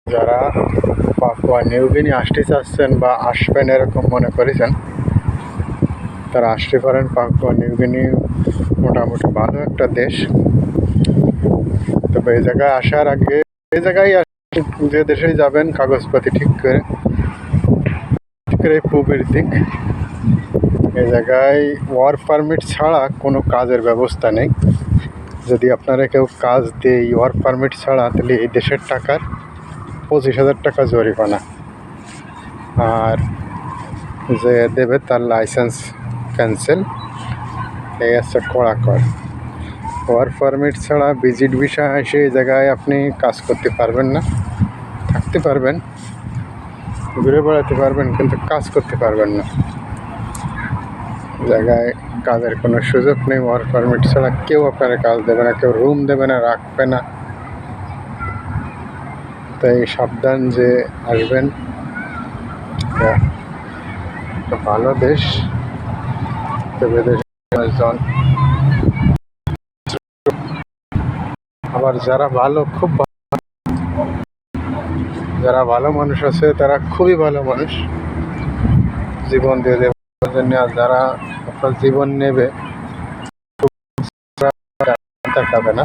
যারা Papua New Guinea আসতে চাচ্ছেন বা আসবেন এরকম মনে করেছেন, তারা আসতে পারেন। পাপুয়া নিউগিনি মোটামুটি ভালো একটা দেশ। তবে এই জায়গায় আসার আগে, এই জায়গায় যে দেশেই যাবেন কাগজপাতি ঠিক করে পূবের দিক। এই জায়গায় ওয়ার্ক পারমিট ছাড়া কোনো কাজের ব্যবস্থা নেই। যদি আপনারা কেউ কাজ দেয় ওয়ার্ক পারমিট ছাড়া, তাহলে এই দেশের টাকার 25,000 টাকা জরিমানা, আর যে দেবে তার লাইসেন্স ক্যান্সেল। এই আছে কড়া কর। ওয়ার্ক পারমিট ছাড়া ভিজিট ভিসা এসে এই জায়গায় আপনি কাজ করতে পারবেন না। থাকতে পারবেন, ঘুরে বেড়াতে পারবেন, কিন্তু কাজ করতে পারবেন না। জায়গায় কাজের কোনো সুযোগ নেই। ওয়ার্ক পারমিট ছাড়া কেউ আপনারা কাজ দেবে না, কেউ রুম দেবে না, রাখবে না। তাই সাবধান যে আসবেন। ভালো দেশ, তবে দেশের আবার যারা ভালো, খুব যারা ভালো মানুষ আছে তারা খুবই ভালো মানুষ, জীবন দিয়ে দেওয়ার জন্য। আর যারা আপনার জীবন নেবে তাকাবে না।